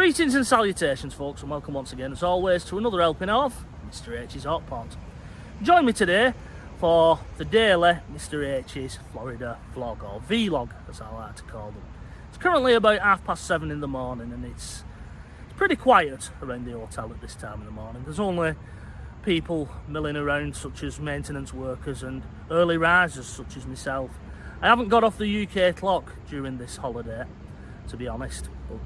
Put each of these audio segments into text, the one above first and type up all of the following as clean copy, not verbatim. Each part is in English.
Greetings and salutations, folks, and welcome once again, as always, to another helping of Mr. H's Hot Pot. Join me today for the daily Mr. H's Florida vlog, or vlog as I like to call them. It's currently about 7:30 in the morning, and it's pretty quiet around the hotel at this time in the morning. There's only people milling around, such as maintenance workers and early risers such as myself. I haven't got off the UK clock during this holiday, to be honest, but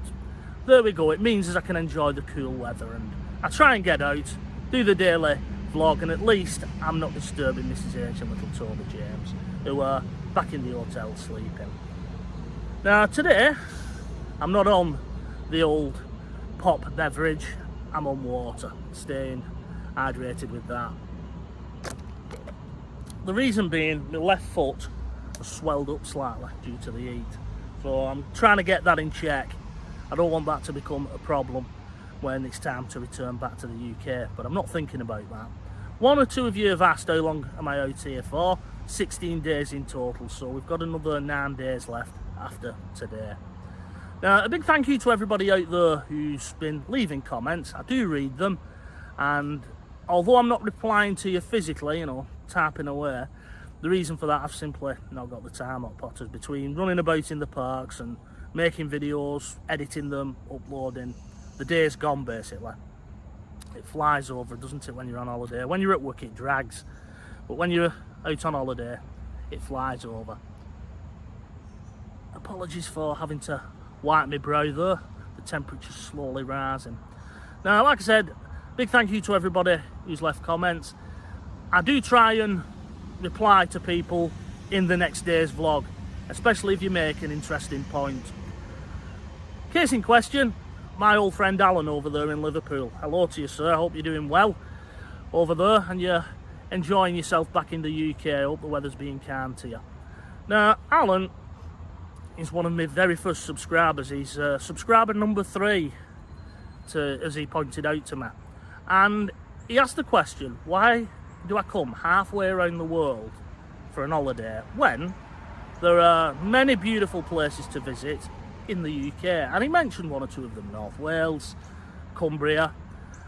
there we go. It means as I can enjoy the cool weather, and I try and get out, do the daily vlog, and at least I'm not disturbing Mrs. H and little Toby James, who are back in the hotel sleeping. Now today, I'm not on the old pop beverage, I'm on water, staying hydrated with that. The reason being, my left foot has swelled up slightly due to the heat, so I'm trying to get that in check. I don't want that to become a problem when it's time to return back to the UK, but I'm not thinking about that. One or two of you have asked how long am I out here for. 16 days in total, so we've got another 9 days left after today. Now, a big thank you to everybody out there who's been leaving comments. I do read them, and although I'm not replying to you physically, typing away, the reason for that, I've simply not got the time, Hot Potters, between running about in the parks and making videos, editing them, uploading. The day's gone, basically. It flies over, doesn't it, when you're on holiday? When you're at work, it drags, but when you're out on holiday, it flies over. Apologies for having to wipe my brow there. The temperature's slowly rising. Now, like I said, big thank you to everybody who's left comments. I do try and reply to people in the next day's vlog, especially if you make an interesting point. Case in question, my old friend Alan over there in Liverpool. Hello to you, sir. I hope you're doing well over there and you're enjoying yourself back in the UK. I hope the weather's being kind to you. Now, Alan is one of my very first subscribers. He's subscriber number 3, as he pointed out to me. And he asked the question, why do I come halfway around the world for an holiday when there are many beautiful places to visit in the UK? And he mentioned one or two of them: North Wales, Cumbria.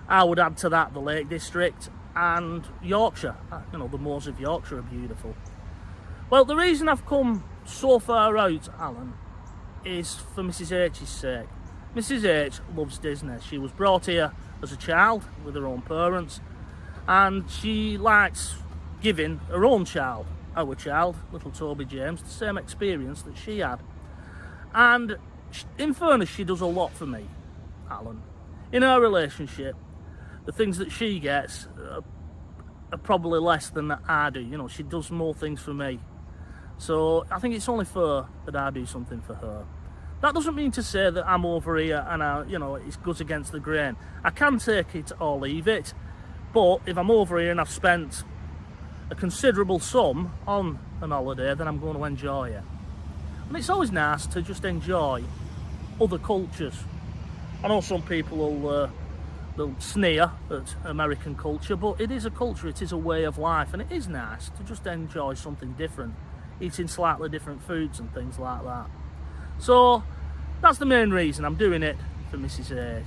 I would add to that the Lake District and Yorkshire. The moors of Yorkshire are beautiful. Well, the reason I've come so far out, Alan, is for Mrs. H's sake. Mrs. H loves Disney. She was brought here as a child with her own parents, and she likes giving her own child, our child, little Toby James, the same experience that she had. And in fairness, she does a lot for me, Alan. In our relationship, the things that she gets are probably less than that I do. She does more things for me. So I think it's only fair that I do something for her. That doesn't mean to say that I'm over here and it goes against the grain. I can take it or leave it, but if I'm over here and I've spent a considerable sum on an holiday, then I'm going to enjoy it. And it's always nice to just enjoy other cultures. I know some people will sneer at American culture, but it is a culture, it is a way of life, and it is nice to just enjoy something different, eating slightly different foods and things like that. So that's the main reason I'm doing it for Mrs. H,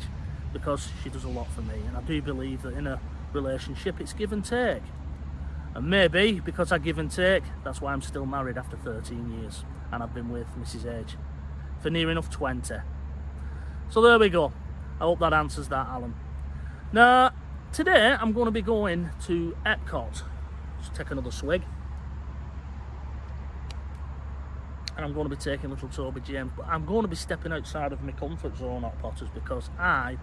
because she does a lot for me, and I do believe that in a relationship it's give and take. And maybe because I give and take, that's why I'm still married after 13 years, and I've been with Mrs. H for near enough 20. So there we go. I hope that answers that, Alan. Now, today I'm going to be going to Epcot. Just take another swig. And I'm going to be taking little Toby James, but I'm going to be stepping outside of my comfort zone, Hot Potters, because I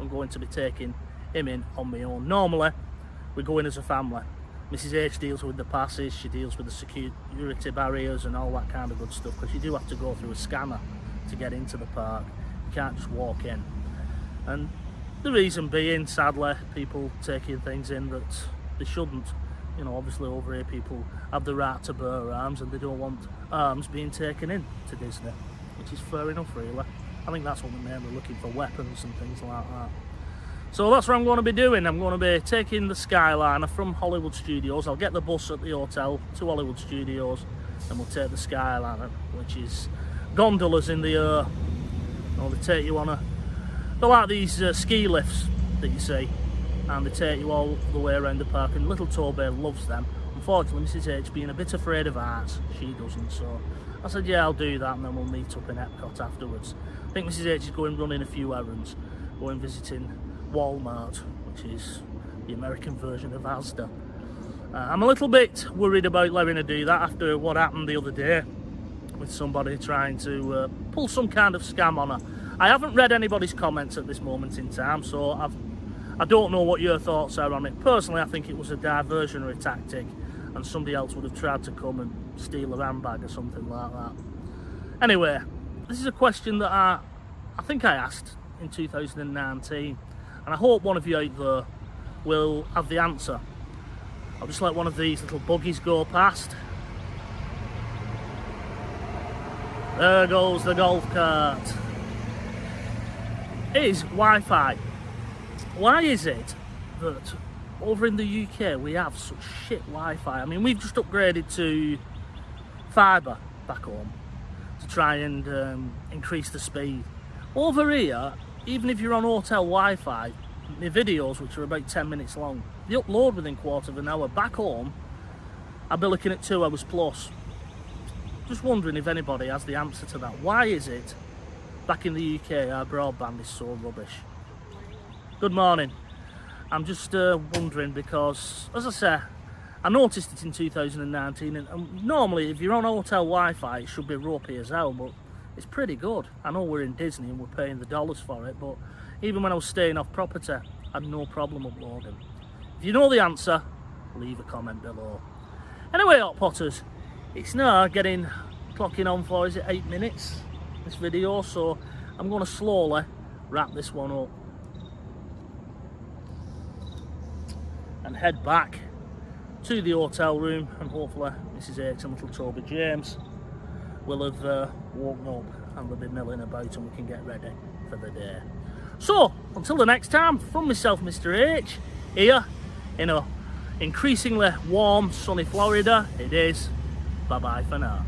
am going to be taking him in on my own. Normally, we go in as a family. Mrs. H deals with the passes, she deals with the security barriers and all that kind of good stuff, because you do have to go through a scanner to get into the park. You can't just walk in. And the reason being, sadly, people taking things in that they shouldn't. Obviously over here people have the right to bear arms, and they don't want arms being taken in to Disney, which is fair enough, really. I think that's what they're mainly looking for, weapons and things like that. So that's what I'm going to be doing. I'm going to be taking the Skyliner from Hollywood Studios. I'll get the bus at the hotel to Hollywood Studios, and we'll take the Skyliner, which is gondolas in the air. They take you on a They're like these ski lifts that you see, and they take you all the way around the park, and little Toby loves them. Unfortunately, Mrs H being a bit afraid of heights, she doesn't, so I said, yeah, I'll do that, and then we'll meet up in Epcot afterwards. I think Mrs H is going running a few errands, going visiting Walmart, which is the American version of Asda. I'm a little bit worried about letting her do that after what happened the other day with somebody trying to pull some kind of scam on her. I haven't read anybody's comments at this moment in time, so I don't know what your thoughts are on it. Personally, I think it was a diversionary tactic, and somebody else would have tried to come and steal a handbag or something like that. Anyway, this is a question that I think I asked in 2019, and I hope one of you out there will have the answer. I'll just let one of these little buggies go past. There goes the golf cart. Is Wi-Fi. Why is it that over in the UK we have such shit Wi-Fi? I mean, we've just upgraded to fibre back home to try and increase the speed. Over here, even if you're on hotel Wi-Fi, the videos, which are about 10 minutes long, they upload within a quarter of an hour. Back home, I'll be looking at 2 hours plus. Just wondering if anybody has the answer to that. Why is it back in the UK our broadband is so rubbish? Good morning. I'm just wondering because, as I say, I noticed it in 2019, and normally if you're on hotel Wi-Fi it should be ropey as hell, but it's pretty good. I know we're in Disney and we're paying the dollars for it, but even when I was staying off property, I had no problem uploading. If you know the answer, leave a comment below. Anyway, Hot Potters, it's now clocking on for, is it 8 minutes, this video, so I'm going to slowly wrap this one up and head back to the hotel room, and hopefully Mrs H and little Toby James will have woken up and they'll be milling about and we can get ready for the day. So, until the next time, from myself, Mr H, here in a increasingly warm, sunny Florida, it is bye-bye for now.